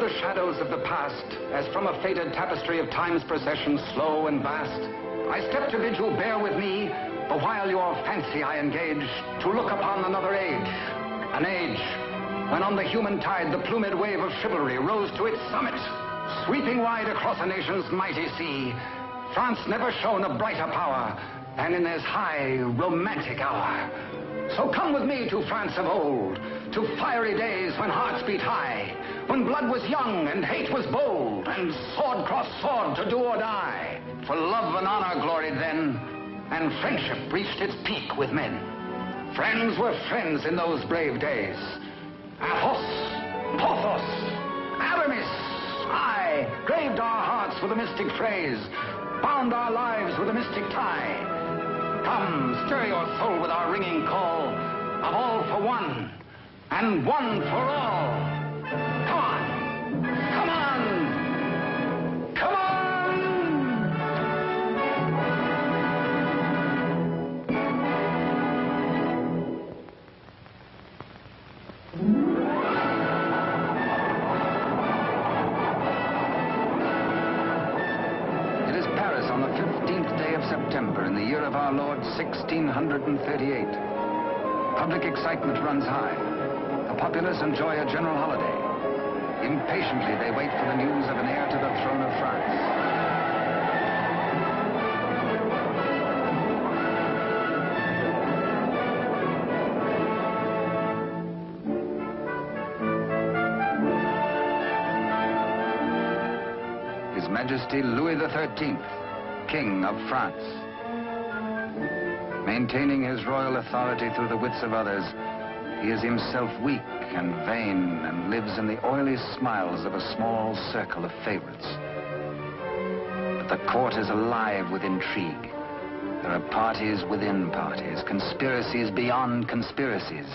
the shadows of the past, as from a faded tapestry of time's procession, slow and vast, I step to bid you bear with me, the while your fancy I engage, to look upon another age. An age when on the human tide the plumed wave of chivalry rose to its summit, sweeping wide across a nation's mighty sea. France never shone a brighter power than in this high, romantic hour. So come with me to France of old, to fiery days when hearts beat high, when blood was young and hate was bold, and sword crossed sword to do or die. For love and honor gloried then, and friendship reached its peak with men. Friends were friends in those brave days. Athos, Porthos, Aramis, aye, graved our hearts with a mystic phrase, bound our lives with a mystic tie. Come, stir your soul with our ringing call of all for one, and one for all. Come on, come on, come on! It is Paris on the 15th day of September in the year of our Lord 1638. Public excitement runs high. The populace enjoy a general holiday. Impatiently, they wait for the news of an heir to the throne of France. His Majesty Louis XIII, King of France. Maintaining his royal authority through the wits of others, he is himself weak and vain and lives in the oily smiles of a small circle of favorites. But the court is alive with intrigue. There are parties within parties, conspiracies beyond conspiracies,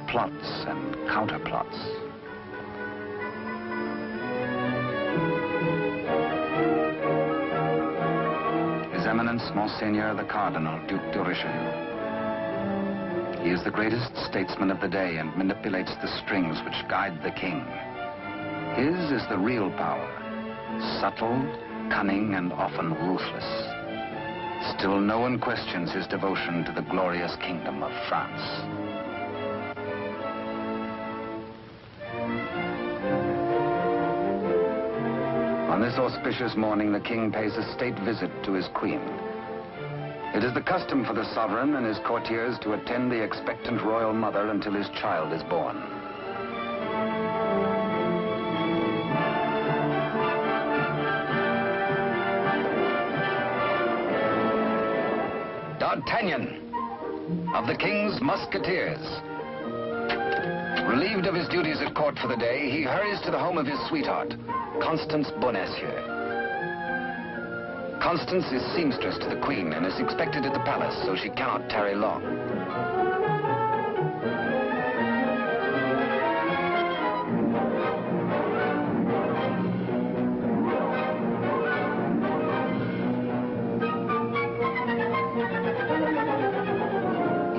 plots and counterplots. His Eminence, Monseigneur the Cardinal, Duc de Richelieu. He is the greatest statesman of the day and manipulates the strings which guide the king. His is the real power, subtle, cunning, and often ruthless. Still, no one questions his devotion to the glorious kingdom of France. On this auspicious morning, the king pays a state visit to his queen. It is the custom for the sovereign and his courtiers to attend the expectant royal mother until his child is born. D'Artagnan, of the King's Musketeers. Relieved of his duties at court for the day, he hurries to the home of his sweetheart, Constance Bonacieux. Constance is seamstress to the Queen and is expected at the palace, so she cannot tarry long.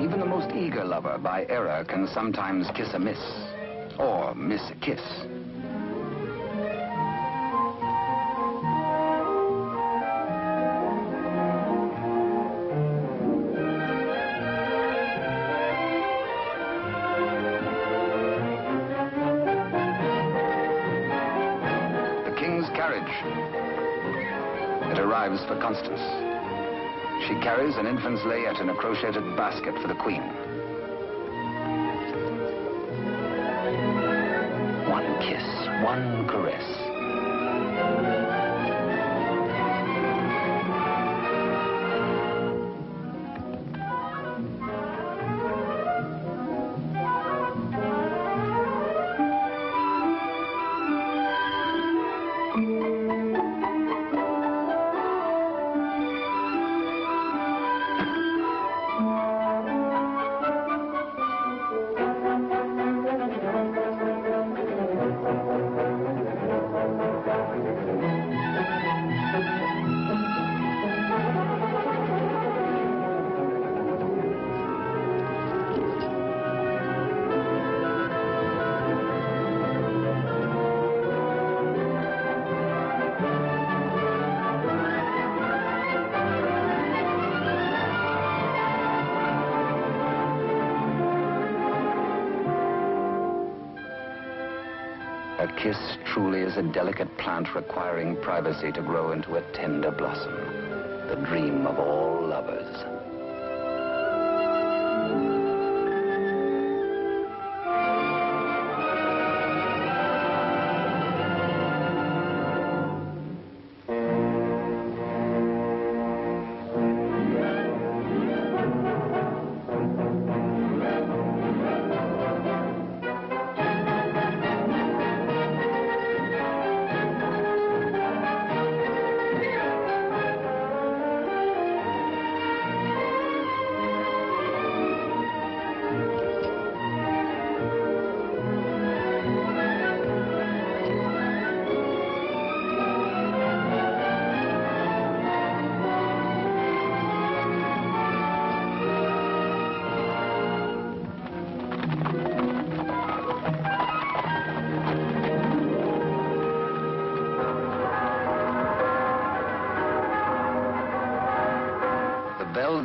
Even the most eager lover, by error, can sometimes kiss a miss, or miss a kiss. It arrives for Constance. She carries an infant's layette in a crocheted basket for the Queen. One kiss, one caress. A kiss truly is a delicate plant requiring privacy to grow into a tender blossom, the dream of all lovers.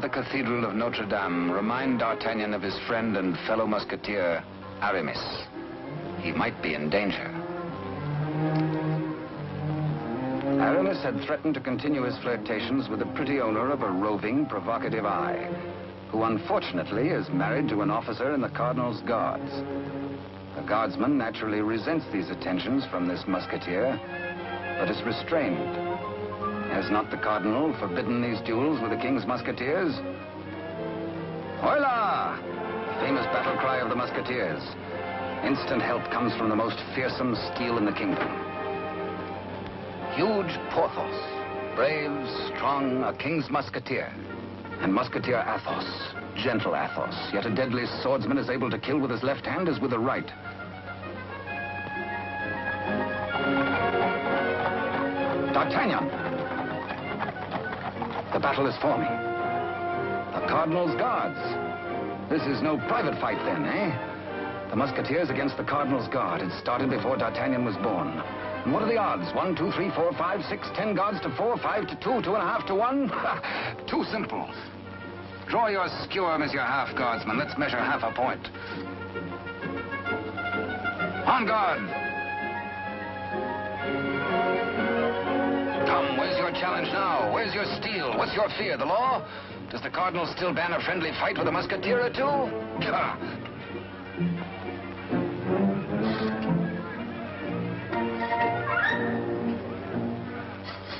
The Cathedral of Notre Dame remind D'Artagnan of his friend and fellow musketeer, Aramis. He might be in danger. Aramis had threatened to continue his flirtations with the pretty owner of a roving, provocative eye, who unfortunately is married to an officer in the Cardinal's guards. The guardsman naturally resents these attentions from this musketeer, but is restrained. Has not the Cardinal forbidden these duels with the King's musketeers? Hola! Famous battle cry of the musketeers. Instant help comes from the most fearsome steel in the kingdom. Huge Porthos, brave, strong, a King's musketeer. And musketeer Athos, gentle Athos, yet a deadly swordsman is able to kill with his left hand as with the right. D'Artagnan! The battle is forming. The Cardinal's guards. This is no private fight then, eh? The musketeers against the Cardinal's guard. It started before D'Artagnan was born. And what are the odds? 1, 2, 3, 4, 5, 6, 10 guards to 4, 5 to 2, 2.5 to 1? Too simple. Draw your skewer, Monsieur Half Guardsman. Let's measure half a point. On guard! Come, where's your challenge now? Where's your steel? What's your fear? The law? Does the Cardinal still ban a friendly fight with a musketeer or two?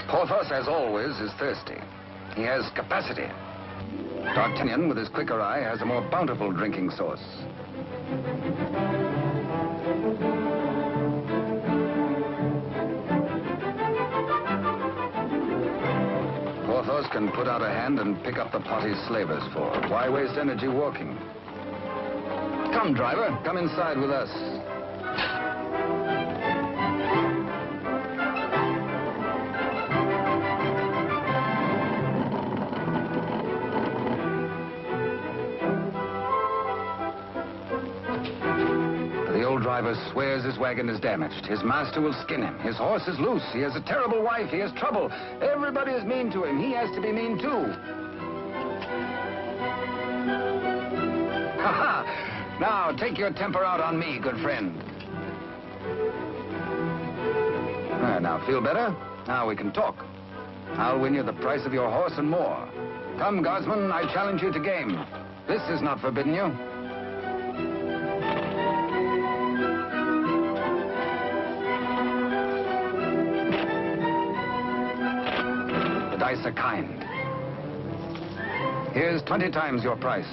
Porthos, as always, is thirsty. He has capacity. D'Artagnan, with his quicker eye, has a more bountiful drinking source. Porthos can put out a hand and pick up the pot he's slavers for. Why waste energy walking? Come, driver, come inside with us. The old driver swears his wagon is damaged. His master will skin him. His horse is loose. He has a terrible wife. He has trouble. Everybody is mean to him. He has to be mean too. Ha-ha! Now, take your temper out on me, good friend. Now, feel better? Now we can talk. I'll win you the price of your horse and more. Come, guardsman, I challenge you to game. This is not forbidden you. Dice are kind. Here's 20 times your price.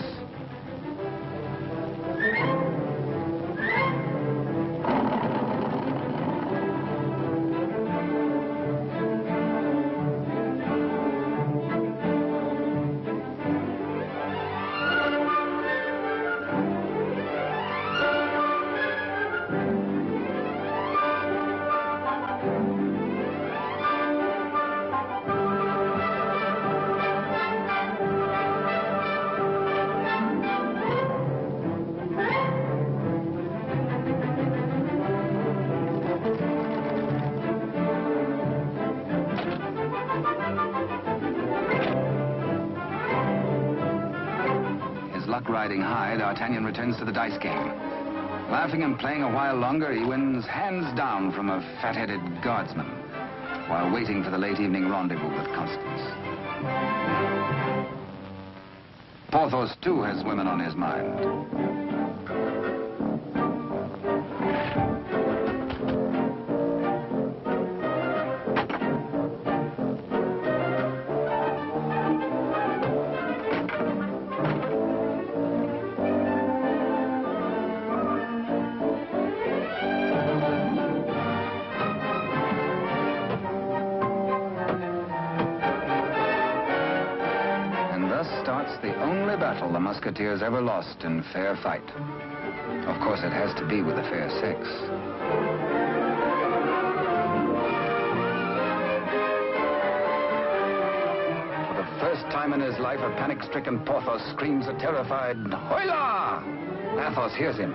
Riding high, D'Artagnan returns to the dice game. Laughing and playing a while longer, he wins hands down from a fat-headed guardsman while waiting for the late evening rendezvous with Constance. Porthos, too, has women on his mind. The only battle the Musketeers ever lost in fair fight. Of course, it has to be with the fair sex. For the first time in his life, a panic-stricken Porthos screams a terrified, "Hola!" Athos hears him.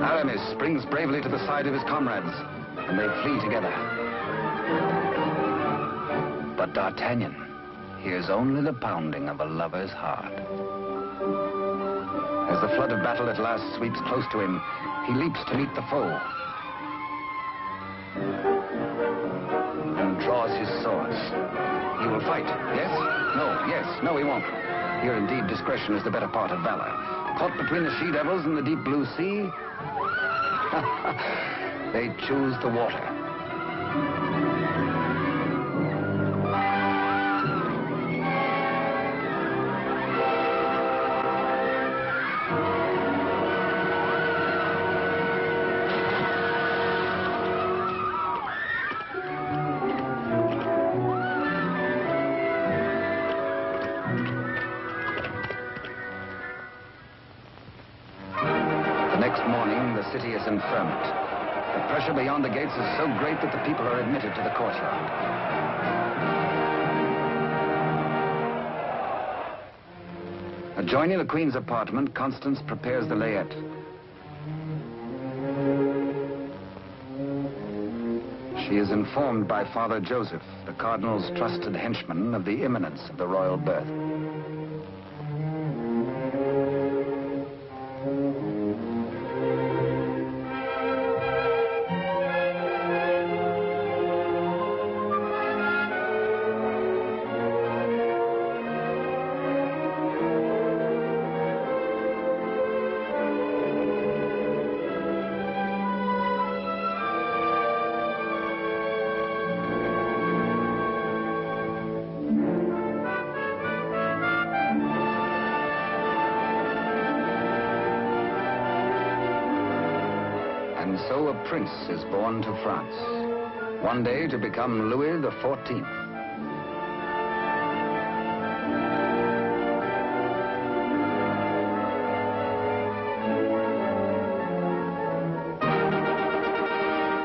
Aramis springs bravely to the side of his comrades, and they flee together. But D'Artagnan hears only the pounding of a lover's heart. As the flood of battle at last sweeps close to him, he leaps to meet the foe and draws his swords. He will fight, yes? No, yes, no, he won't. Here, indeed, discretion is the better part of valor. Caught between the she-devils and the deep blue sea, they choose the water. Next morning, the city is in ferment. The pressure beyond the gates is so great that the people are admitted to the courtyard. Adjoining the Queen's apartment, Constance prepares the layette. She is informed by Father Joseph, the Cardinal's trusted henchman, of the imminence of the royal birth. And so a prince is born to France, one day to become Louis XIV.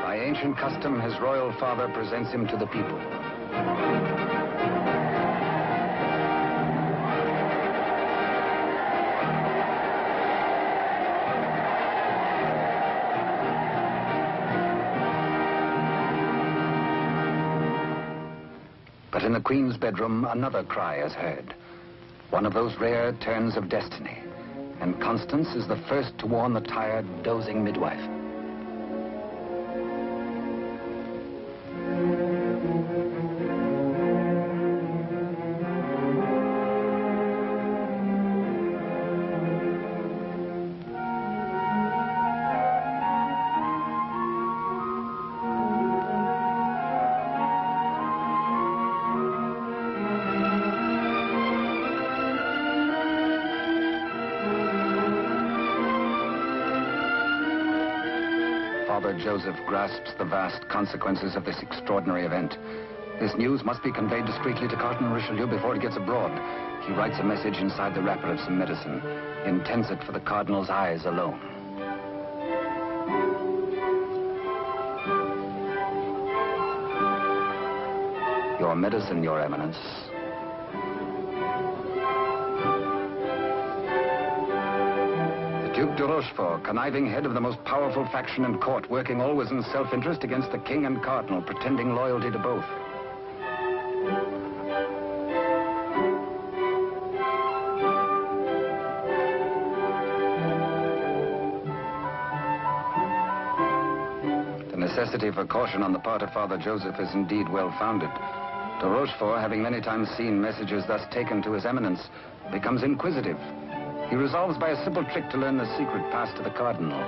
By ancient custom, his royal father presents him to the people. But in the Queen's bedroom, another cry is heard. One of those rare turns of destiny. And Constance is the first to warn the tired, dozing midwife. Father Joseph grasps the vast consequences of this extraordinary event. This news must be conveyed discreetly to Cardinal Richelieu before it gets abroad. He writes a message inside the wrapper of some medicine, intends it for the Cardinal's eyes alone. Your medicine, Your Eminence. Duke de Rochefort, conniving head of the most powerful faction in court, working always in self-interest against the king and cardinal, pretending loyalty to both. capacity for caution on the part of Father Joseph is indeed well-founded. De Rochefort, having many times seen messages thus taken to His Eminence, becomes inquisitive. He resolves by a simple trick to learn the secret passed to the Cardinal.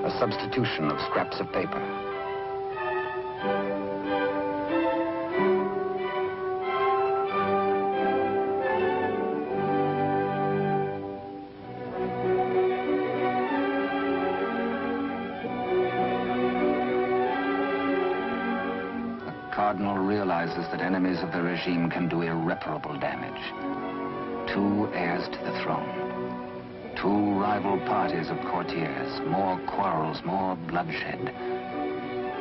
A substitution of scraps of paper. Cardinal realizes that enemies of the regime can do irreparable damage. 2 heirs to the throne. 2 rival parties of courtiers. More quarrels, more bloodshed.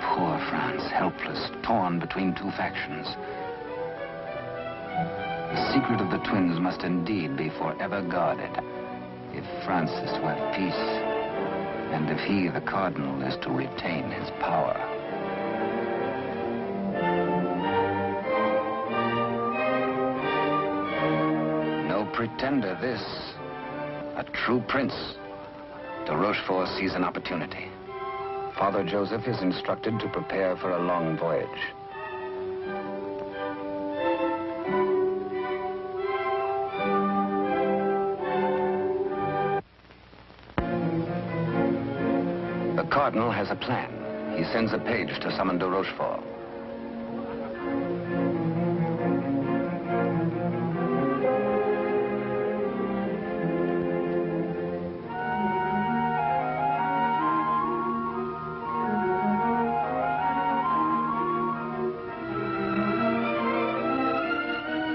Poor France, helpless, torn between 2 factions. The secret of the twins must indeed be forever guarded if France is to have peace, and if he, the Cardinal, is to retain his power. Pretender, this. A true prince. De Rochefort sees an opportunity. Father Joseph is instructed to prepare for a long voyage. The Cardinal has a plan. He sends a page to summon de Rochefort.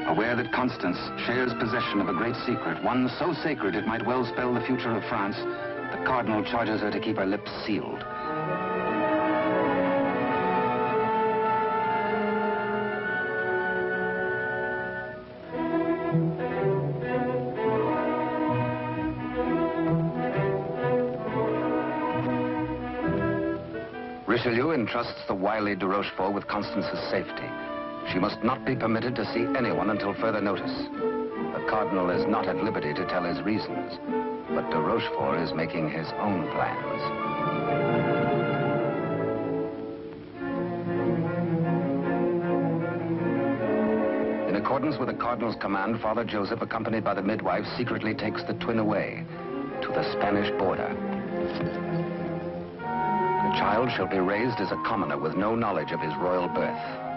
Aware that Constance shares possession of a great secret, one so sacred it might well spell the future of France, the Cardinal charges her to keep her lips sealed. Richelieu entrusts the wily de Rochefort with Constance's safety. She must not be permitted to see anyone until further notice. The Cardinal is not at liberty to tell his reasons, but de Rochefort is making his own plans. In accordance with the Cardinal's command, Father Joseph, accompanied by the midwife, secretly takes the twin away to the Spanish border. The child shall be raised as a commoner with no knowledge of his royal birth.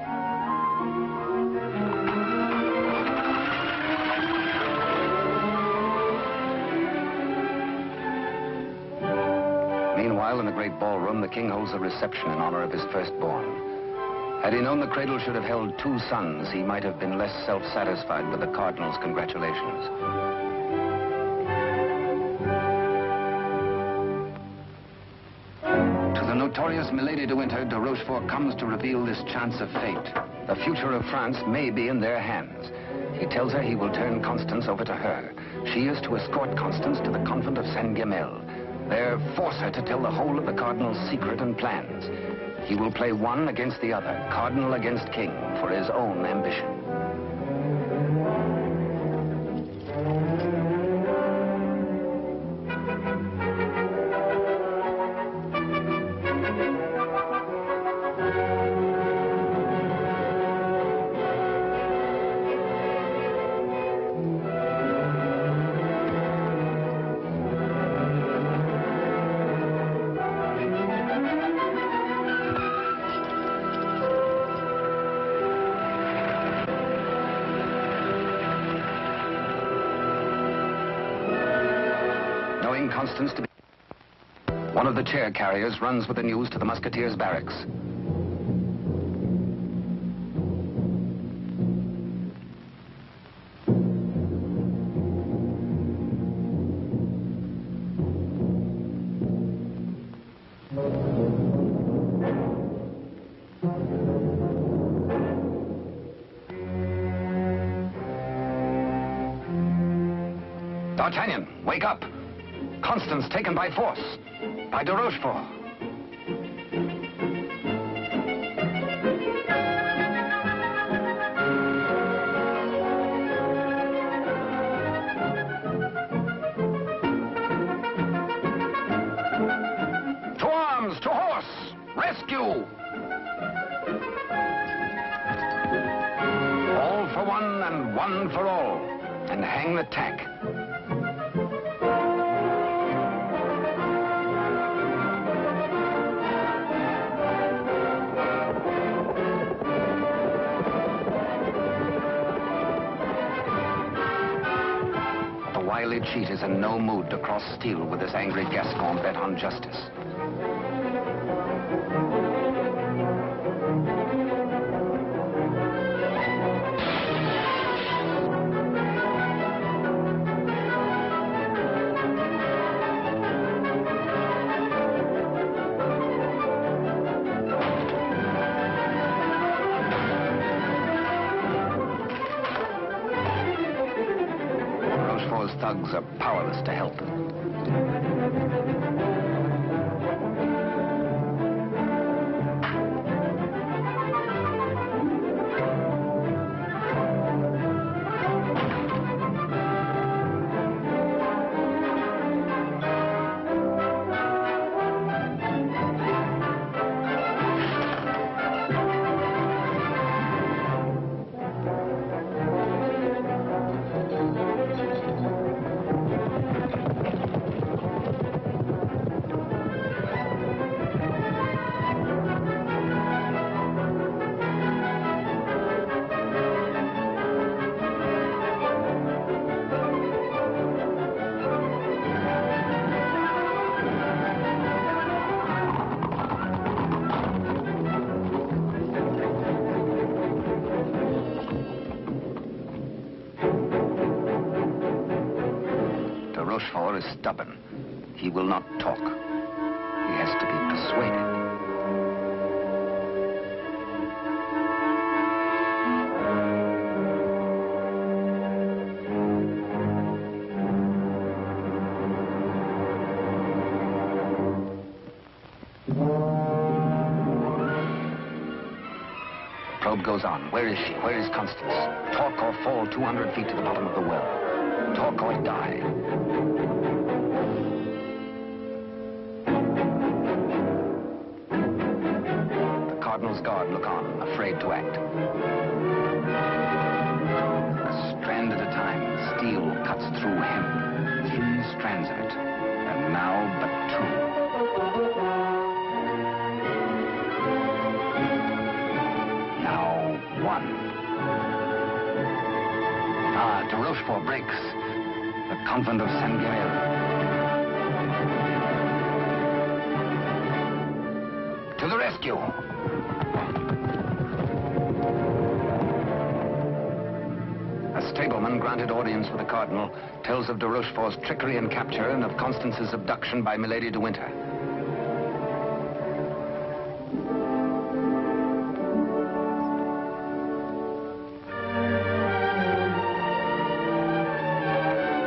Meanwhile, in the great ballroom, the king holds a reception in honor of his firstborn. Had he known the cradle should have held 2 sons, he might have been less self-satisfied with the Cardinal's congratulations. To the notorious Milady de Winter, de Rochefort comes to reveal this chance of fate. The future of France may be in their hands. He tells her he will turn Constance over to her. She is to escort Constance to the convent of Saint-Gamel. There, force her to tell the whole of the Cardinal's secret and plans. He will play one against the other, Cardinal against King, for his own ambition. Constance to be... One of the chair carriers runs with the news to the Musketeers' barracks. D'Artagnan, wake up! Constance taken by force, by de Rochefort. All for one and one for all, and hang the tack. The wily cheat is in no mood to cross steel with this angry Gascon bent on justice. Thugs are powerless to help. Rochefort is stubborn. He will not talk. He has to be persuaded. Probe goes on. Where is she? Where is Constance? Talk or fall 200 feet to the bottom of the well. Talk or die. The Cardinal's guard look on, afraid to act. A strand at a time, steel cuts through hemp. 3 strands of it, and now but 2. Now 1. De Rochefort breaks. The convent of Saint-Guerre. To the rescue! A stableman granted audience with the Cardinal tells of de Rochefort's trickery and capture and of Constance's abduction by Milady de Winter.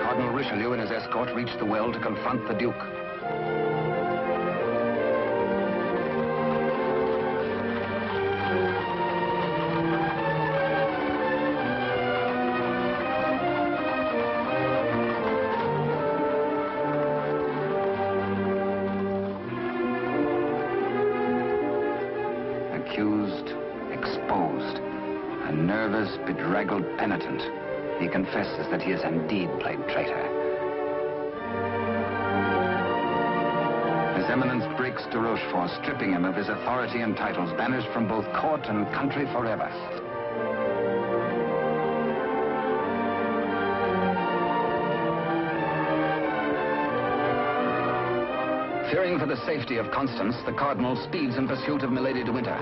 Cardinal Richelieu and his escort reached the well to confront the Duke. Accused, exposed, a nervous, bedraggled penitent. He confesses that he has indeed played traitor. His Eminence breaks de Rochefort, stripping him of his authority and titles, banished from both court and country forever. Fearing for the safety of Constance, the Cardinal speeds in pursuit of Milady de Winter.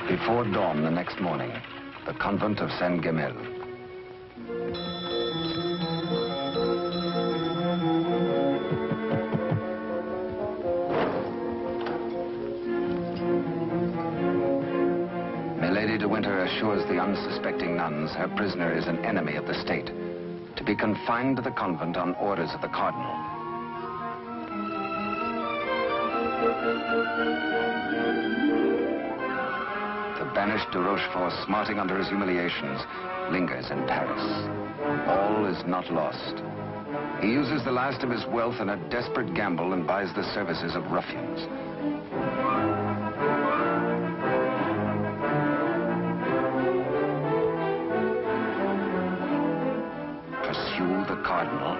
Before dawn the next morning, the convent of Saint-Guerre. Milady de Winter assures the unsuspecting nuns her prisoner is an enemy of the state, to be confined to the convent on orders of the Cardinal. The banished de Rochefort, smarting under his humiliations, lingers in Paris. All is not lost. He uses the last of his wealth in a desperate gamble and buys the services of ruffians. Pursue the Cardinal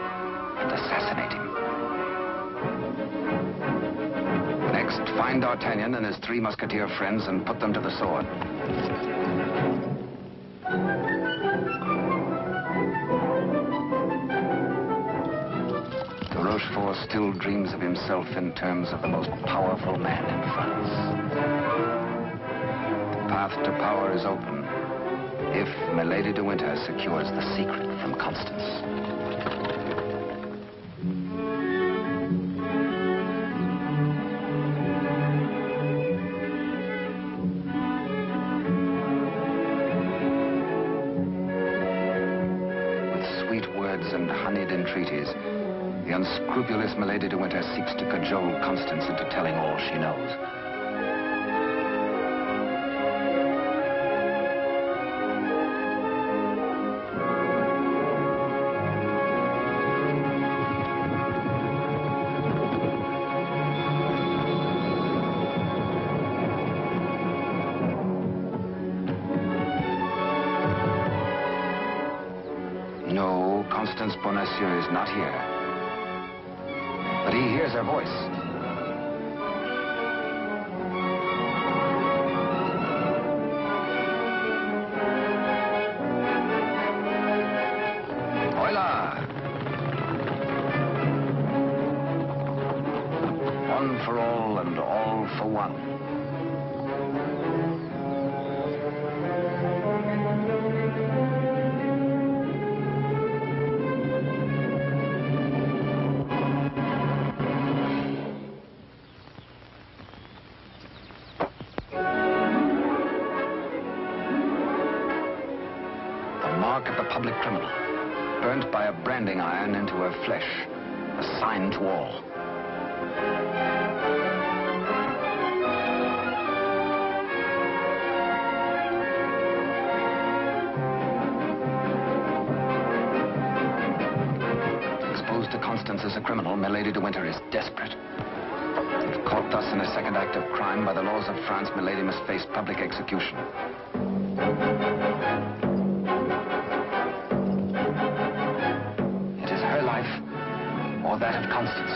and assassinate him. Next, find D'Artagnan and his 3 musketeer friends and put them to the sword. Rochefort still dreams of himself in terms of the most powerful man in France. The path to power is open if Milady de Winter secures the secret from Constance. With sweet words and honeyed entreaties, the unscrupulous Milady de Winter seeks to cajole Constance into telling all she knows. No, Constance Bonacieux is not here. But he hears her voice. Hola! One for all and all for one. Mark of the public criminal, burnt by a branding iron into her flesh, a sign to all. Exposed to Constance as a criminal, Milady de Winter is desperate. If caught thus in a second act of crime, by the laws of France, Milady must face public execution. Or that of Constance.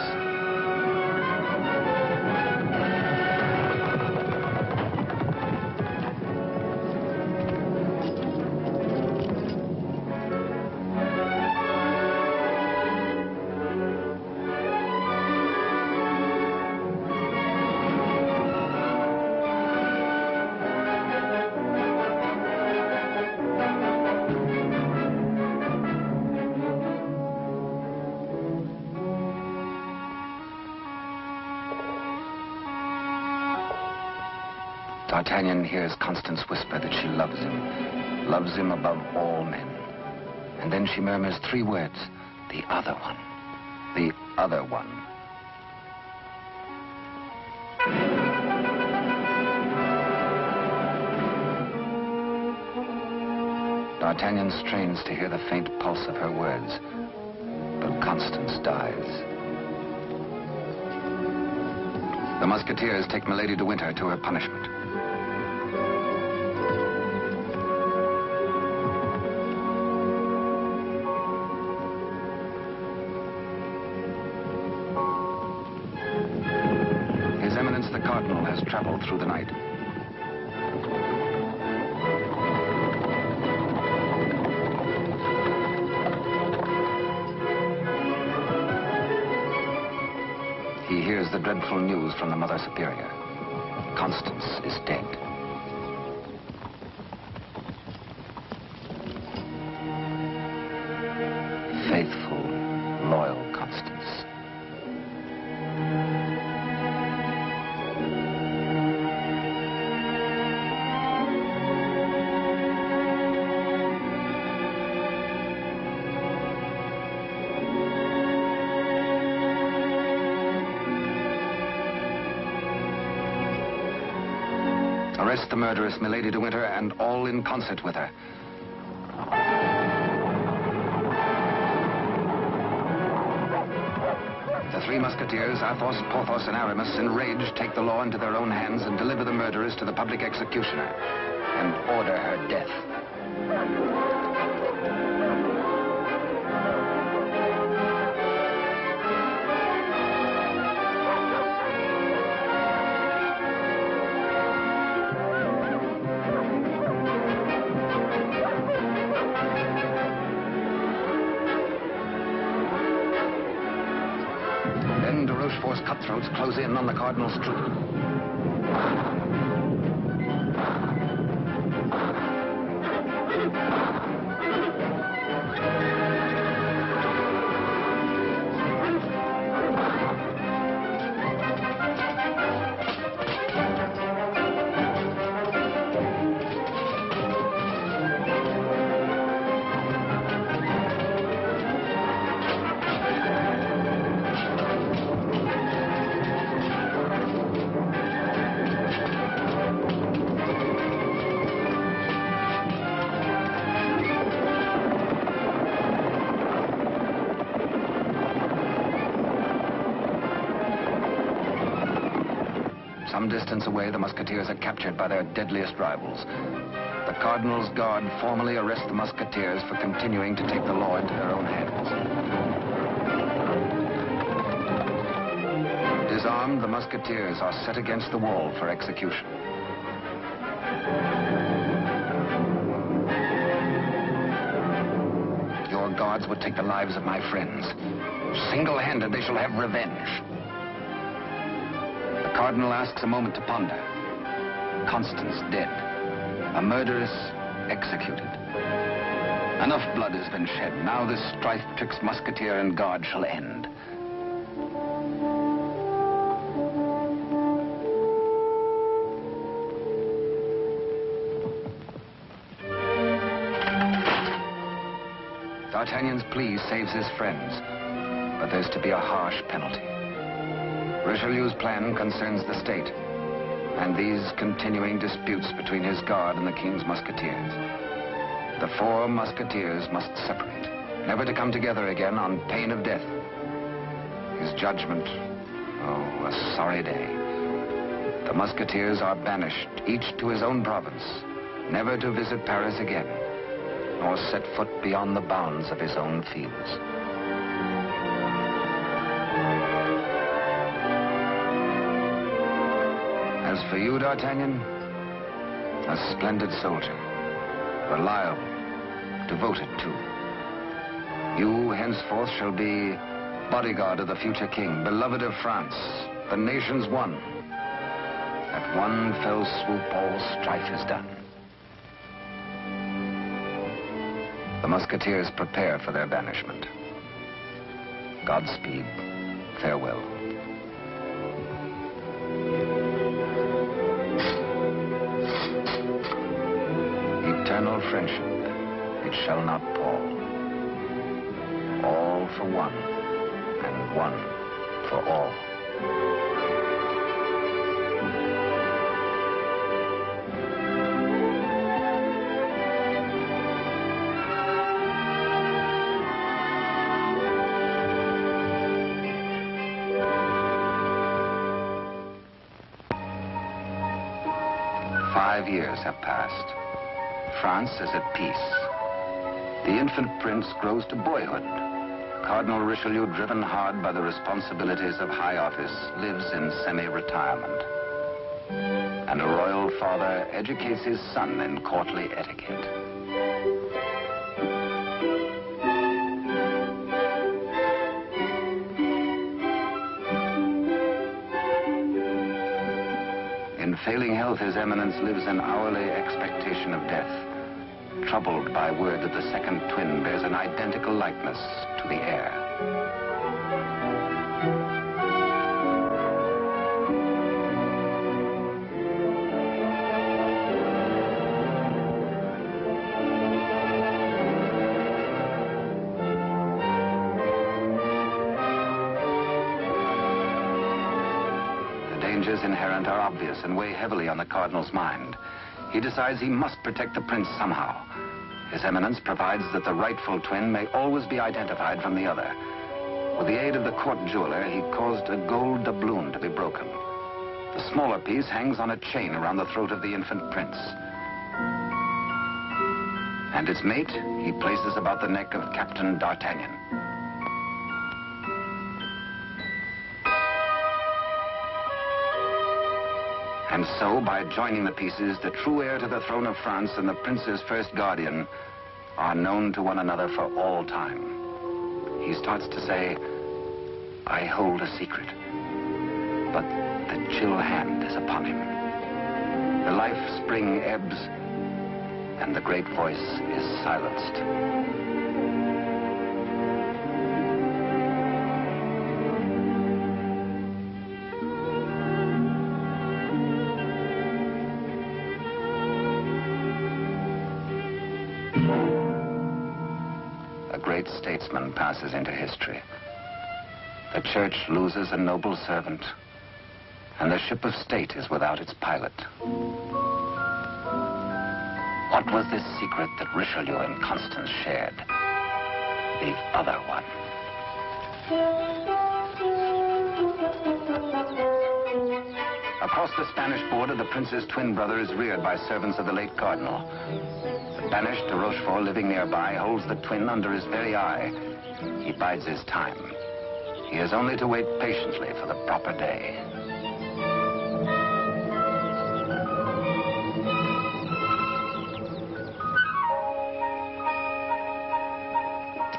D'Artagnan hears Constance whisper that she loves him above all men. And then she murmurs 3 words, the other one, the other one. D'Artagnan strains to hear the faint pulse of her words, but Constance dies. The Musketeers take Milady de Winter to her punishment. His Eminence the Cardinal has traveled through the night. He hears the dreadful news from the Mother Superior. Constance is dead. Faithful, loyal Constance. Arrest the murderess, Milady de Winter, and all in concert with her. three musketeers, Athos, Porthos, and Aramis, enraged, take the law into their own hands and deliver the murderess to the public executioner and order her death. Cutthroats close in on the Cardinal's troop. Some distance away, the musketeers are captured by their deadliest rivals. The Cardinal's guard formally arrest the musketeers for continuing to take the law into their own hands. Disarmed, the musketeers are set against the wall for execution. Your guards would take the lives of my friends. Single-handed, they shall have revenge. The Cardinal asks a moment to ponder. Constance dead. A murderess executed. Enough blood has been shed. Now this strife twixt musketeer and guard shall end. D'Artagnan's plea saves his friends, but there's to be a harsh penalty. Richelieu's plan concerns the state, and these continuing disputes between his guard and the king's musketeers. The four musketeers must separate, never to come together again on pain of death. His judgment, oh, a sorry day. The musketeers are banished, each to his own province, never to visit Paris again, nor set foot beyond the bounds of his own fields. As for you, D'Artagnan, a splendid soldier, reliable, devoted too. You henceforth shall be bodyguard of the future king, beloved of France, the nation's one. At one fell swoop, all strife is done. The musketeers prepare for their banishment. Godspeed, farewell. Eternal friendship, it shall not pall. All for one, and one for all. "5 years have passed. France is at peace. The infant prince grows to boyhood. Cardinal Richelieu, driven hard by the responsibilities of high office, lives in semi-retirement. And a royal father educates his son in courtly etiquette. In failing health, His Eminence lives in hourly expectation of death, troubled by word that the second twin bears an identical likeness to the heir. Dangers inherent are obvious and weigh heavily on the Cardinal's mind. He decides he must protect the prince somehow. His Eminence provides that the rightful twin may always be identified from the other. With the aid of the court jeweler, he caused a gold doubloon to be broken. The smaller piece hangs on a chain around the throat of the infant prince. And its mate he places about the neck of Captain D'Artagnan. And so, by joining the pieces, the true heir to the throne of France and the prince's first guardian are known to one another for all time. He starts to say, I hold a secret. But the chill hand is upon him. The life spring ebbs, and the great voice is silenced. A great statesman passes into history. The church loses a noble servant, and the ship of state is without its pilot. What was this secret that Richelieu and Constance shared? The other one. Across the Spanish border, the prince's twin brother is reared by servants of the late cardinal. The banished de Rochefort, living nearby, holds the twin under his very eye. He bides his time. He has only to wait patiently for the proper day.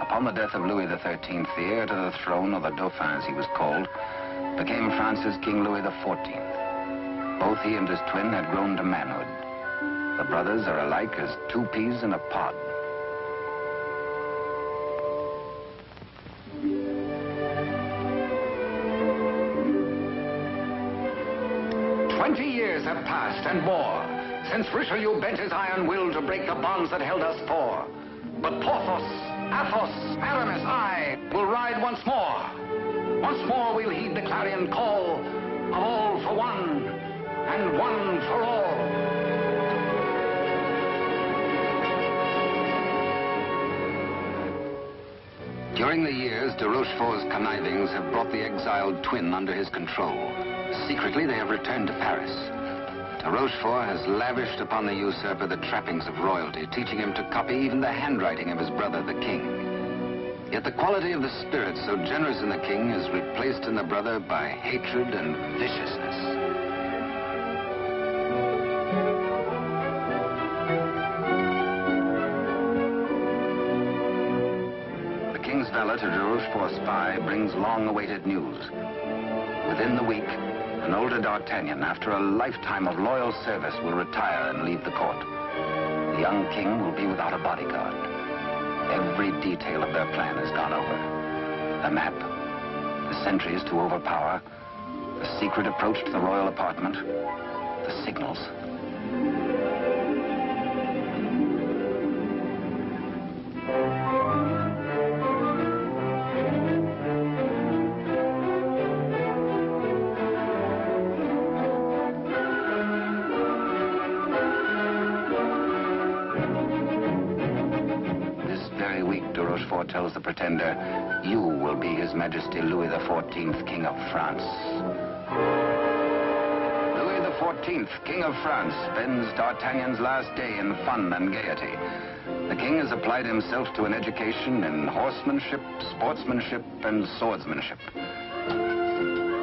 Upon the death of Louis XIII, the heir to the throne, or the Dauphin as he was called, became France's King Louis XIV. Both he and his twin had grown to manhood. The brothers are alike as two peas in a pod. Years have passed and more since Richelieu bent his iron will to break the bonds that held us four. But Porthos, Athos, Aramis, I will ride once more. Once more we'll heed the clarion call of all for one and one for all. During the years, de Rochefort's connivings have brought the exiled twin under his control. Secretly, they have returned to Paris. De Rochefort has lavished upon the usurper the trappings of royalty, teaching him to copy even the handwriting of his brother, the king. Yet the quality of the spirit so generous in the king is replaced in the brother by hatred and viciousness. The king's valet, a de Rochefort spy, brings long-awaited news. Within the week, an older D'Artagnan, after a lifetime of loyal service, will retire and leave the court. The young king will be without a bodyguard. Every detail of their plan has gone over. The map, the sentries to overpower, the secret approach to the royal apartment, the signals. Tells the pretender, you will be His Majesty Louis XIV, King of France. Louis XIV, King of France, spends D'Artagnan's last day in fun and gaiety. The king has applied himself to an education in horsemanship, sportsmanship, and swordsmanship.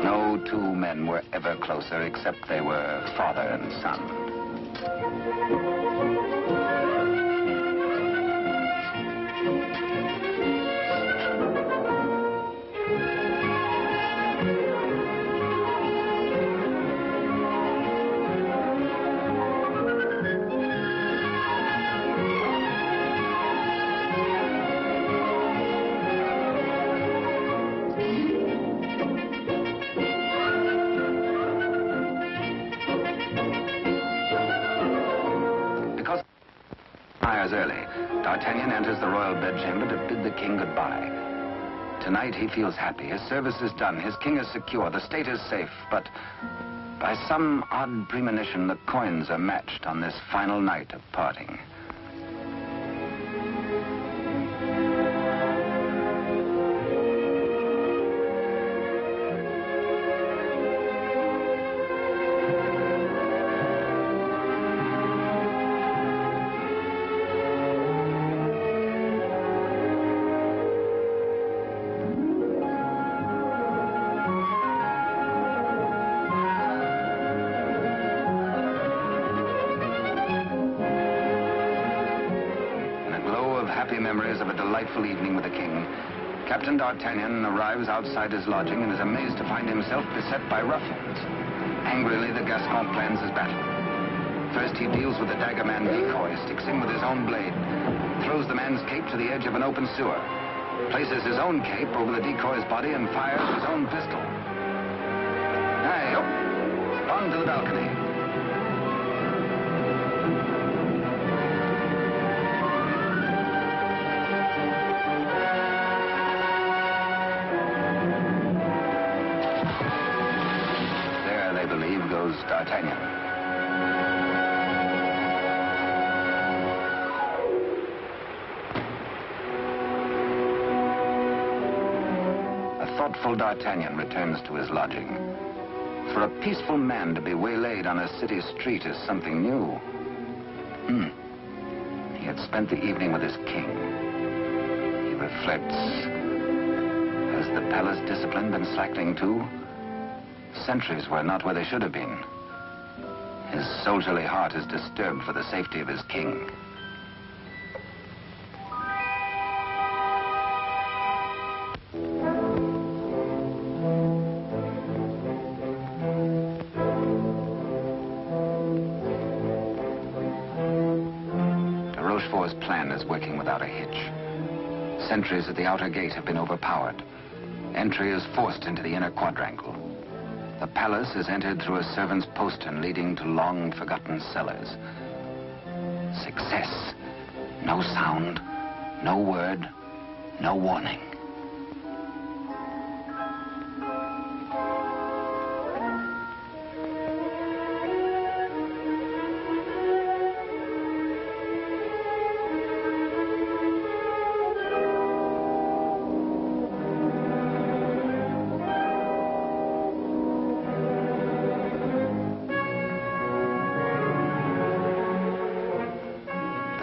No two men were ever closer, except they were father and son. Early, D'Artagnan enters the royal bedchamber to bid the king goodbye. Tonight he feels happy. His service is done. His king is secure. The state is safe. But by some odd premonition, the coins are matched on this final night of parting. happy memories of a delightful evening with the king, Captain D'Artagnan arrives outside his lodging and is amazed to find himself beset by ruffians. Angrily, the Gascon plans his battle. First, he deals with the dagger man decoy, sticks him with his own blade, throws the man's cape to the edge of an open sewer, places his own cape over the decoy's body and fires his own pistol. Hey, up! On to the balcony. There, they believe, goes D'Artagnan. Thoughtful D'Artagnan returns to his lodging. For a peaceful man to be waylaid on a city street is something new. He had spent the evening with his king. He reflects. Has the palace discipline been slackening too? Sentries were not where they should have been. His soldierly heart is disturbed for the safety of his king. Working without a hitch. Sentries at the outer gate have been overpowered. Entry is forced into the inner quadrangle. The palace is entered through a servant's postern leading to long-forgotten cellars. Success. No sound, no word, no warning.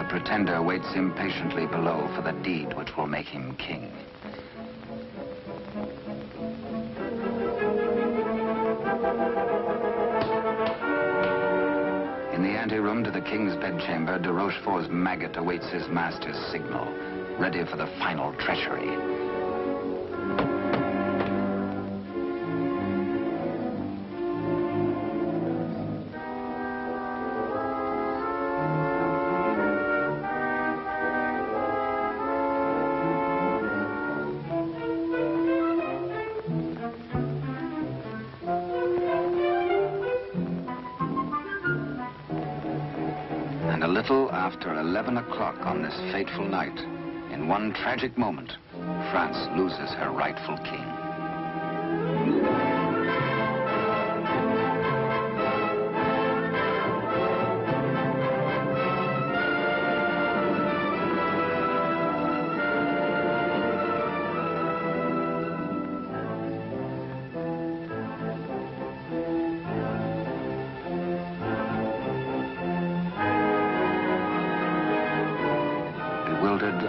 Pretender waits impatiently below for the deed which will make him king. In the anteroom to the king's bedchamber, de Rochefort's maggot awaits his master's signal, ready for the final treachery. And a little after 11 o'clock on this fateful night, in one tragic moment, France loses her rightful king.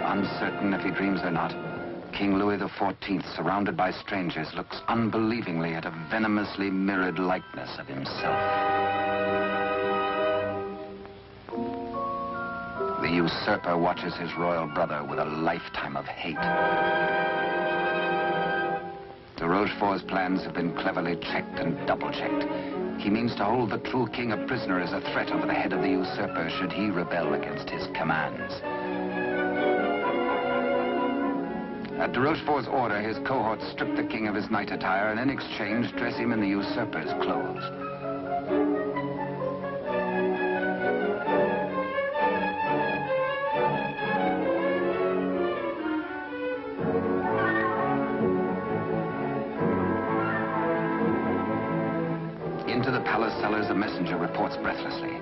Uncertain if he dreams or not, King Louis XIV, surrounded by strangers, looks unbelievingly at a venomously mirrored likeness of himself. The usurper watches his royal brother with a lifetime of hate. De Rochefort's plans have been cleverly checked and double-checked. He means to hold the true king a prisoner as a threat over the head of the usurper should he rebel against his commands. At de Rochefort's order, his cohorts strip the king of his night attire and in exchange dress him in the usurper's clothes. Into the palace cellars, a messenger reports breathlessly.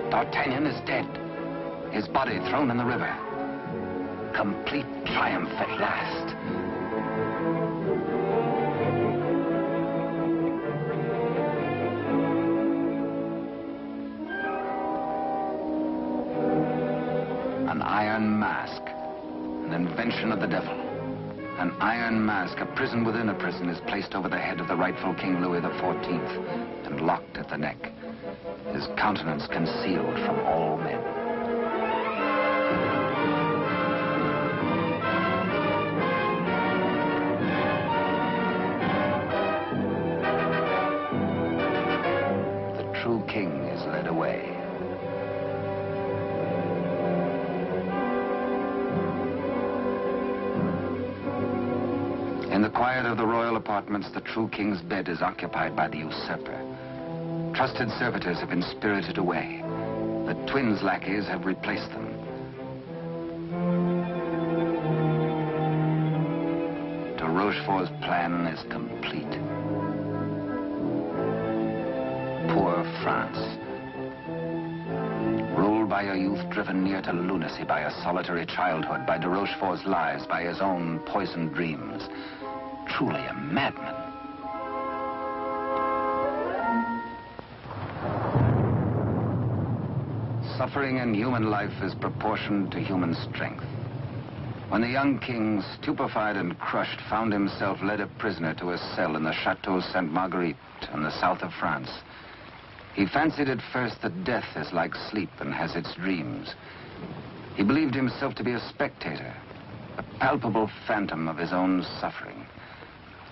D'Artagnan is dead. His body thrown in the river. Complete triumph at last. An iron mask, an invention of the devil. An iron mask, a prison within a prison, is placed over the head of the rightful King Louis XIV and locked at the neck, his countenance concealed from all men. true king is led away. In the quiet of the royal apartments, the true king's bed is occupied by the usurper. Trusted servitors have been spirited away. The twins' lackeys have replaced them. De Rochefort's plan is complete. Poor France. Ruled by a youth driven near to lunacy by a solitary childhood, by de Rochefort's lies, by his own poisoned dreams. Truly a madman. Suffering in human life is proportioned to human strength. When the young king, stupefied and crushed, found himself led a prisoner to a cell in the Chateau Sainte Marguerite in the south of France, he fancied at first that death is like sleep and has its dreams. He believed himself to be a spectator, a palpable phantom of his own suffering.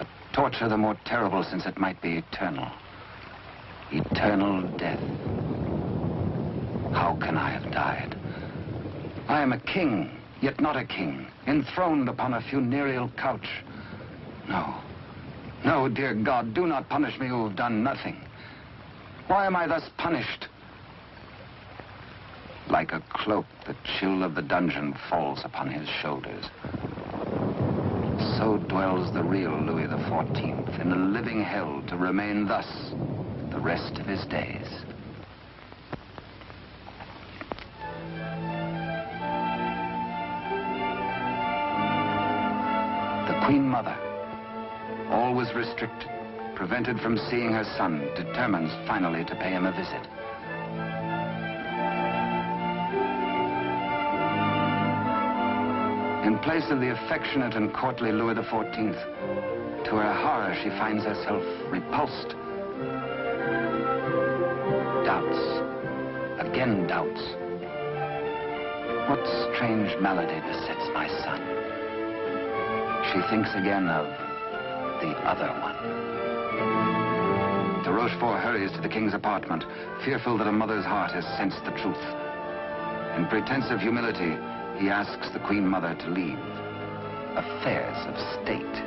A torture the more terrible since it might be eternal. Eternal death. How can I have died? I am a king, yet not a king, enthroned upon a funereal couch. No, no, dear God, do not punish me who have done nothing. Why am I thus punished? Like a cloak, the chill of the dungeon falls upon his shoulders. So dwells the real Louis XIV in a living hell to remain thus the rest of his days. The Queen Mother, always restricted, prevented from seeing her son, determines finally to pay him a visit. In place of the affectionate and courtly Louis XIV, to her horror, she finds herself repulsed. Doubts, again doubts. What strange malady besets my son? She thinks again of the other one. De Rochefort hurries to the king's apartment, fearful that a mother's heart has sensed the truth. In pretense of humility, he asks the Queen Mother to leave affairs of state.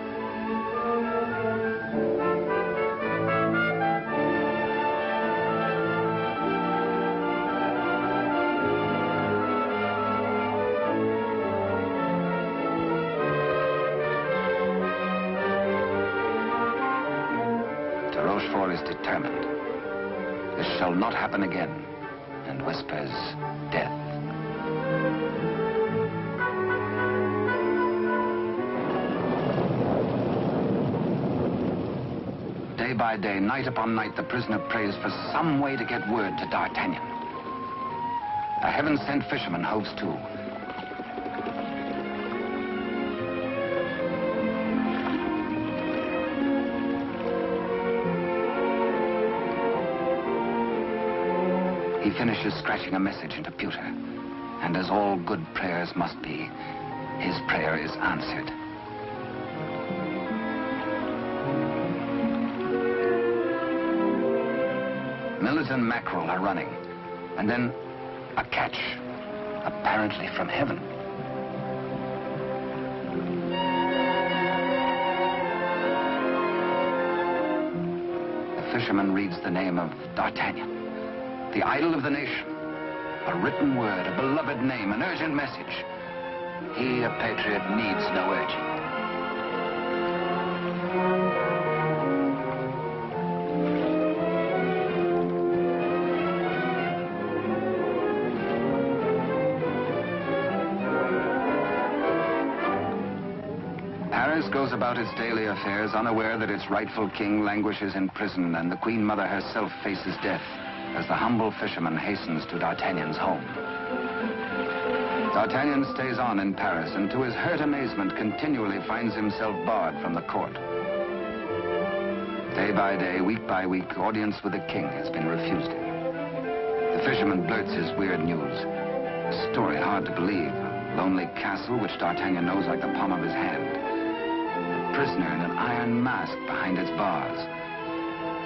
De Rochefort is determined. This shall not happen again, and whispers death. Day by day, night upon night, the prisoner prays for some way to get word to D'Artagnan. A heaven-sent fisherman hoves to. He finishes scratching a message into pewter, and as all good prayers must be, his prayer is answered. Millet and mackerel are running, and then a catch, apparently from heaven. The fisherman reads the name of D'Artagnan, the idol of the nation. A written word, a beloved name, an urgent message. He, a patriot, needs no urging. Paris goes about its daily affairs, unaware that its rightful king languishes in prison, and the Queen Mother herself faces death as the humble fisherman hastens to D'Artagnan's home. D'Artagnan stays on in Paris, and to his hurt amazement continually finds himself barred from the court. Day by day, week by week, audience with the king has been refused him. The fisherman blurts his weird news. A story hard to believe. A lonely castle which D'Artagnan knows like the palm of his hand. A prisoner in an iron mask behind its bars.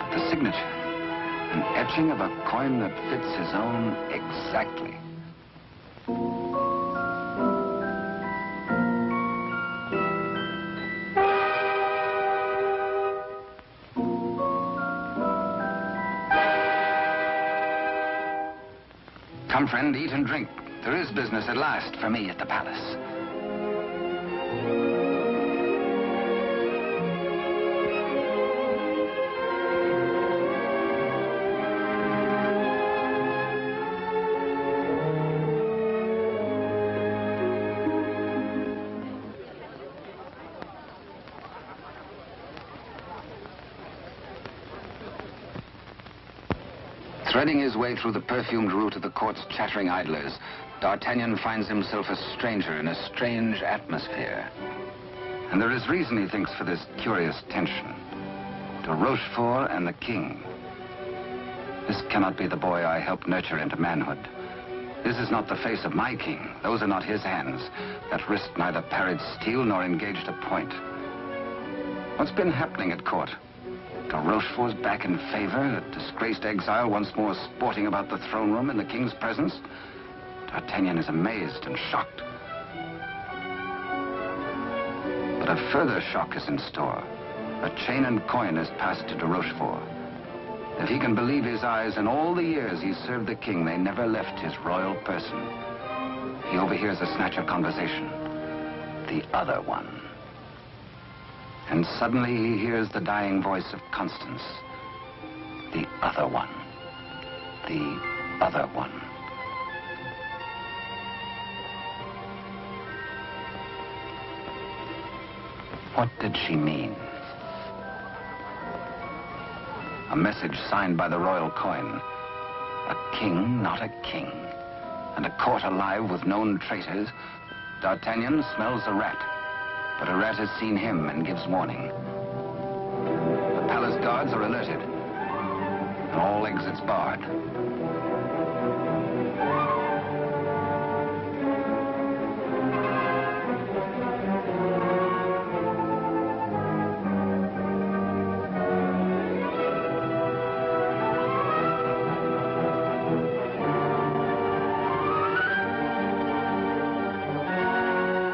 But the signature, An etching of a coin that fits his own exactly. Come, friend, eat and drink. There is business at last for me at the palace. Threading his way through the perfumed route of the court's chattering idlers, D'Artagnan finds himself a stranger in a strange atmosphere. And there is reason, he thinks, for this curious tension. De Rochefort and the king. This cannot be the boy I helped nurture into manhood. This is not the face of my king. Those are not his hands, that wrist neither parried steel nor engaged a point. What's been happening at court? De Rochefort's back in favor, a disgraced exile once more sporting about the throne room in the king's presence. D'Artagnan is amazed and shocked. But a further shock is in store. A chain and coin is passed to de Rochefort. If he can believe his eyes, in all the years he served the king, they never left his royal person. He overhears a snatch of conversation. The other one. And suddenly he hears the dying voice of Constance. The other one. The other one. What did she mean? A message signed by the royal coin. A king, not a king. And a court alive with known traitors. D'Artagnan smells a rat. But a rat has seen him and gives warning. The palace guards are alerted. And all exits barred.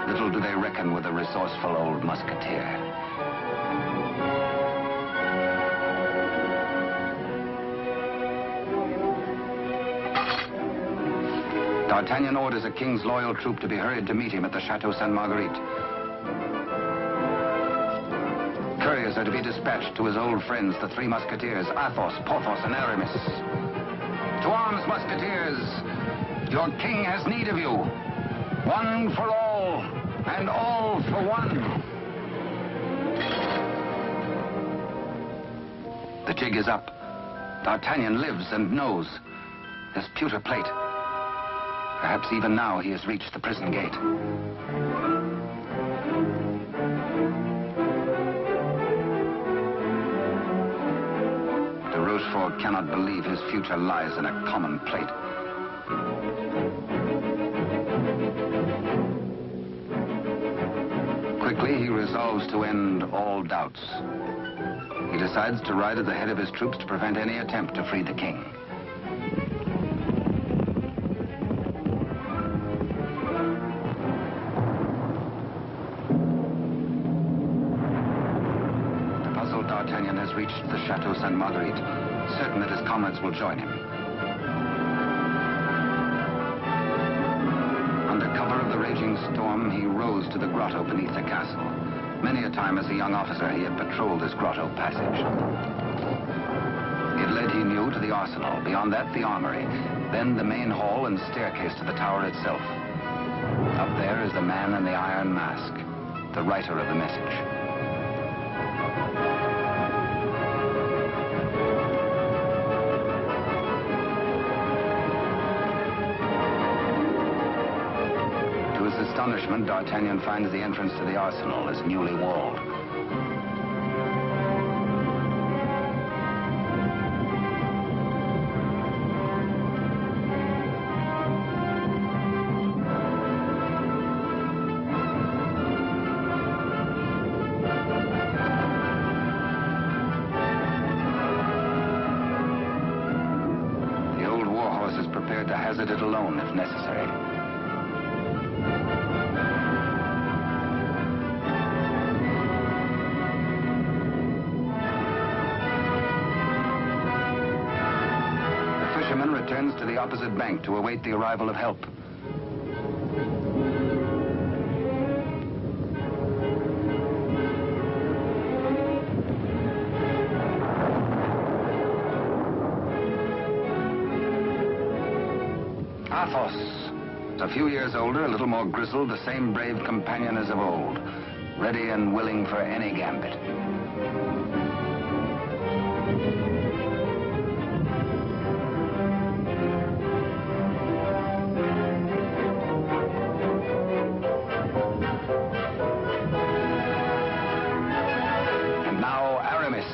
Little do they reckon with a resourceful old musketeer. D'Artagnan orders a king's loyal troop to be hurried to meet him at the Chateau Sainte-Marguerite. Couriers are to be dispatched to his old friends, the three musketeers, Athos, Porthos, and Aramis. To arms, musketeers! Your king has need of you. One for all, and all for one. The jig is up. D'Artagnan lives and knows. His pewter plate. Perhaps even now he has reached the prison gate. De Rochefort cannot believe his future lies in a common plate. Quickly, he resolves to end all doubts. He decides to ride at the head of his troops to prevent any attempt to free the king. The puzzled D'Artagnan has reached the Chateau Sainte-Marguerite, certain that his comrades will join him. Under cover of the raging storm, he rose to the grotto beneath the castle. Many a time as a young officer, he had patrolled this grotto passage. It led, he knew, to the arsenal. Beyond that, the armory. Then the main hall and staircase to the tower itself. Up there is the man in the iron mask, the writer of the message. Astonishment, D'Artagnan finds the entrance to the arsenal is newly walled. prepared to hazard it alone if necessary. The fisherman returns to the opposite bank to await the arrival of help. Athos, a few years older, a little more grizzled, the same brave companion as of old, ready and willing for any gambit. And now Aramis.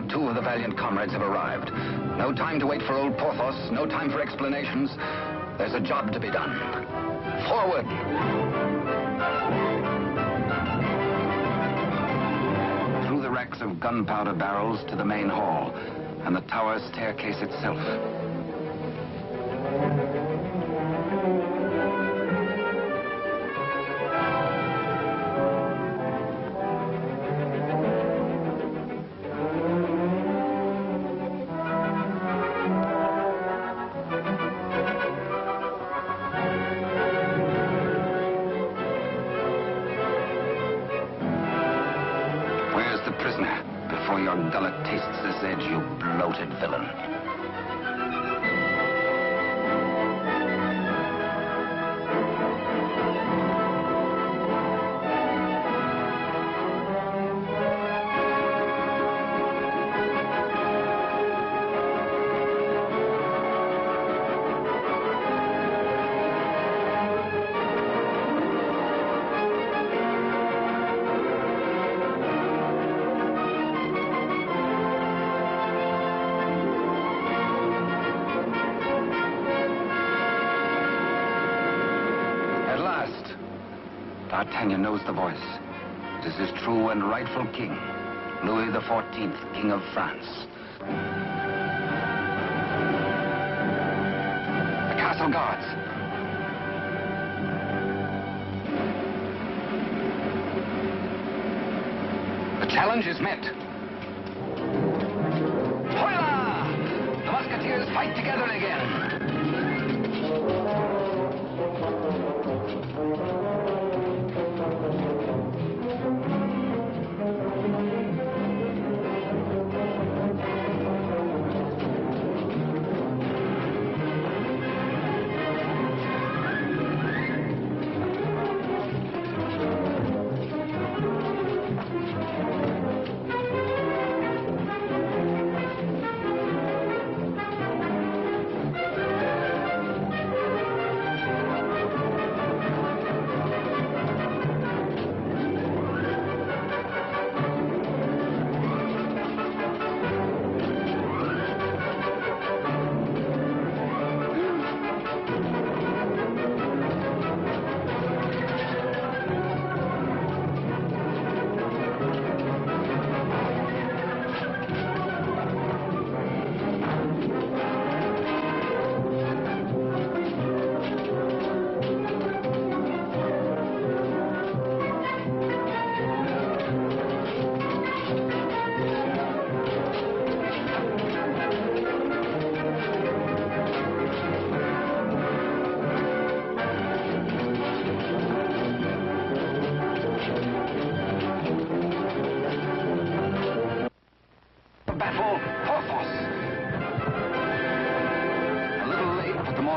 Two of the valiant comrades have arrived. No time to wait for old Porthos, no time for explanations. There's a job to be done. Forward! Through the racks of gunpowder barrels to the main hall, and the tower staircase itself. Prisoner, before your gullet tastes this edge, you bloated villain. D'Artagnan knows the voice. It is his true and rightful king, Louis XIV, King of France. The castle guards. The challenge is met. Hola! The musketeers fight together again.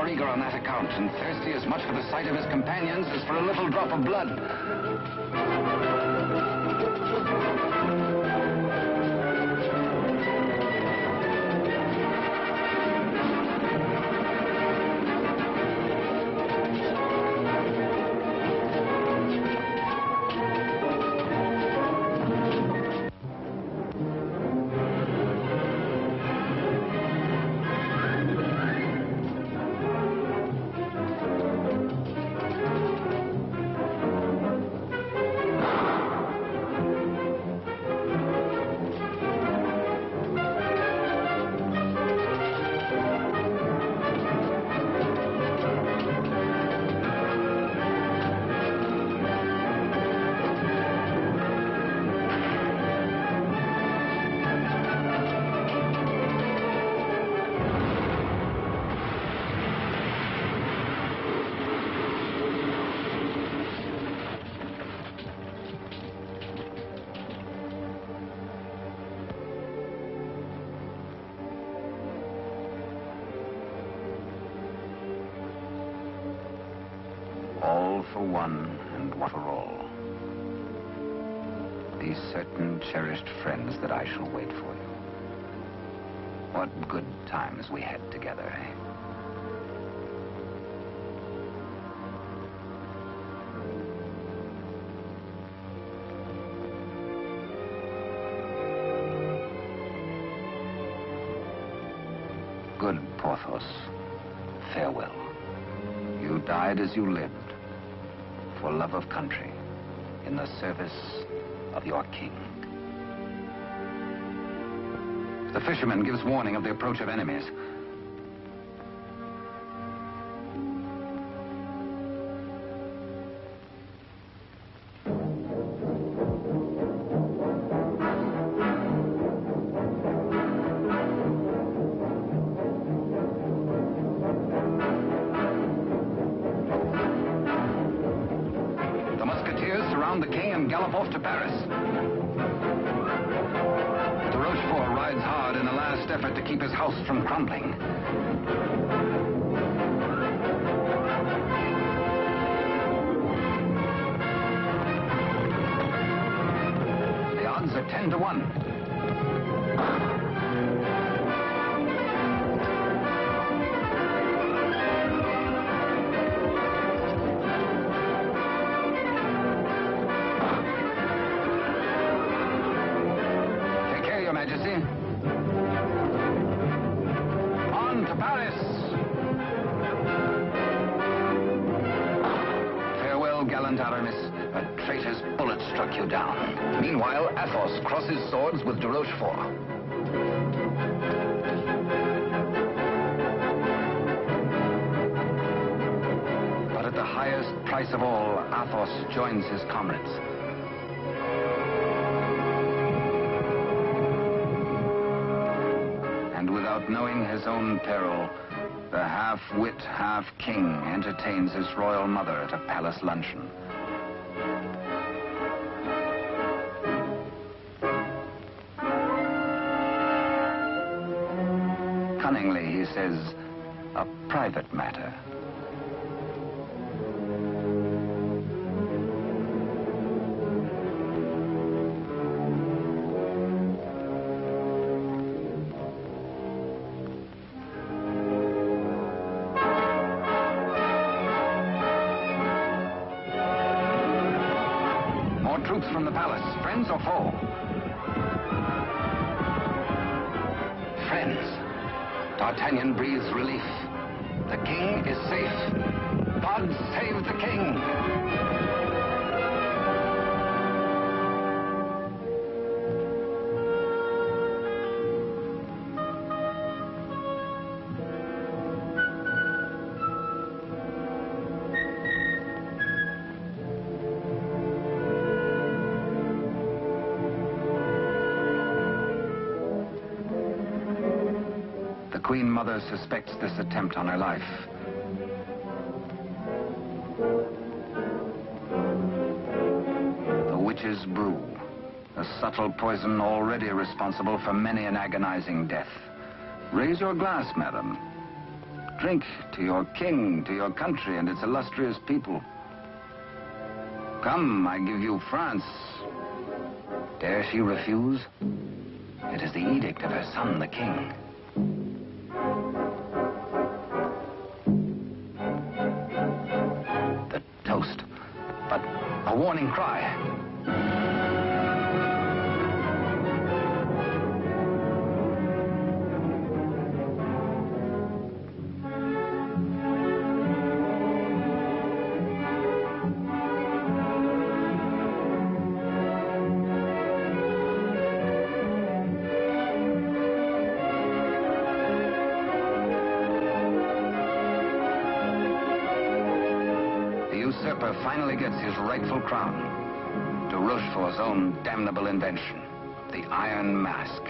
more eager on that account, and thirsty as much for the sight of his companions as for a little drop of blood. All for one and one for all. These certain cherished friends that I shall wait for you. What good times we had together, eh? Good Porthos, farewell. You died as you lived, for love of country, in the service of your king. The fisherman gives warning of the approach of enemies. The king and gallop off to Paris. De Rochefort rides hard in a last effort to keep his house from crumbling. The odds are 10 to 1. Majesty. On to Paris! Farewell, gallant Aramis. A traitor's bullet struck you down. Meanwhile, Athos crosses swords with de Rochefort. But at the highest price of all, Athos joins his comrades. Without knowing his own peril, the half-wit, half-king entertains his royal mother at a palace luncheon. Cunningly, he says, a private matter. Troops from the palace, friends or foe? Friends. D'Artagnan breathes relief. The king is safe. God save the king! The Queen Mother suspects this attempt on her life. The witch's brew, a subtle poison already responsible for many an agonizing death. Raise your glass, madam. drink to your king, to your country, and its illustrious people. Come, I give you France. Dare she refuse? It is the edict of her son, the king. The toast, but a warning cry. The usurper finally gets his rightful crown. De Rochefort's own damnable invention, the Iron Mask,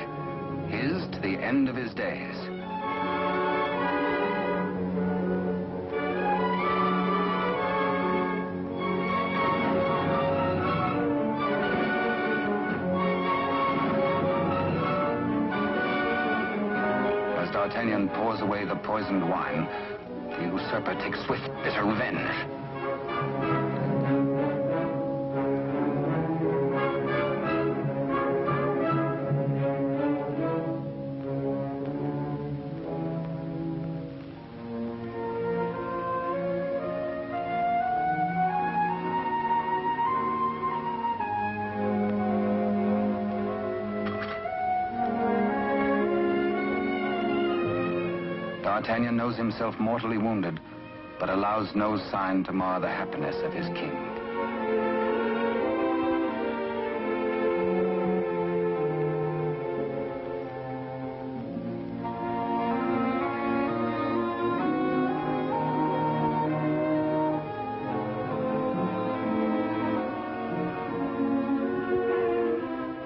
his to the end of his days. As D'Artagnan pours away the poisoned wine, the usurper takes swift, bitter revenge. D'Artagnan knows himself mortally wounded, but allows no sign to mar the happiness of his king.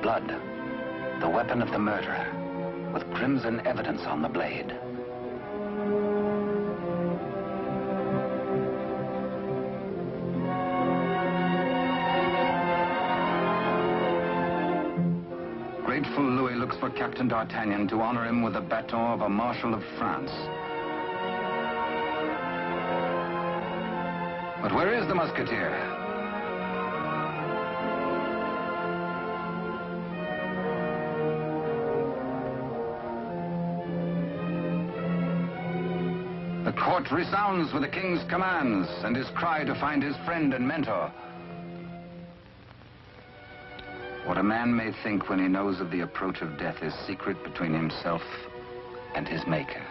Blood, the weapon of the murderer, with crimson evidence on the blade. Grateful Louis looks for Captain D'Artagnan to honor him with the baton of a Marshal of France. But where is the Musketeer? The court resounds with the king's commands and his cry to find his friend and mentor. What a man may think when he knows of the approach of death is secret between himself and his maker.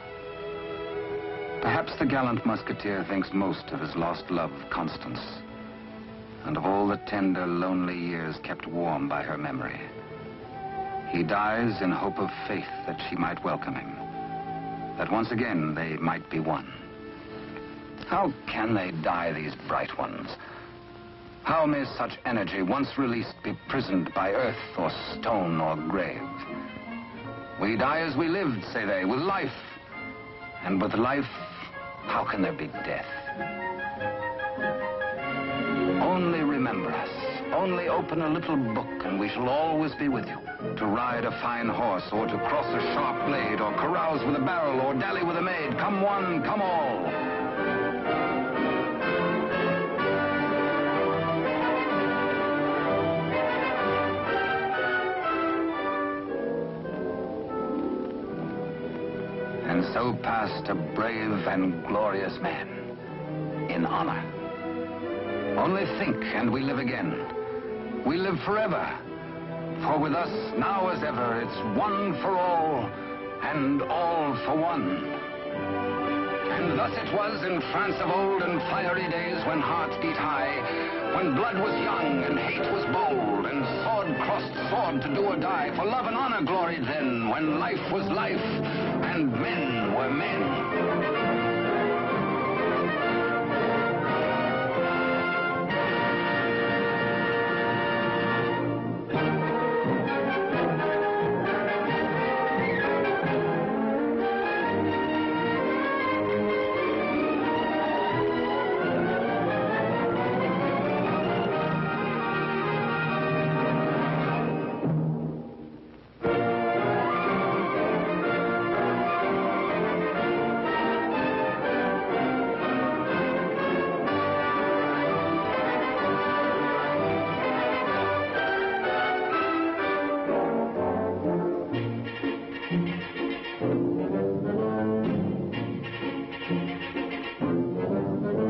Perhaps the gallant Musketeer thinks most of his lost love, Constance, and of all the tender, lonely years kept warm by her memory. He dies in hope of faith that she might welcome him, that once again they might be one. How can they die, these bright ones? How may such energy, once released, be prisoned by earth or stone or grave? We die as we lived, say they, with life. And with life, how can there be death? Only remember us. Only open a little book and we shall always be with you. To ride a fine horse, or to cross a sharp blade, or carouse with a barrel, or dally with a maid. Come one, come all. And so passed a brave and glorious man, in honor. Only think, and we live again. We live forever. For with us, now as ever, it's one for all, and all for one. And thus it was in France of old, in fiery days when hearts beat high, when blood was young and hate was bold, and sword crossed sword to do or die. For love and honor gloried then, when life was life, and men were men.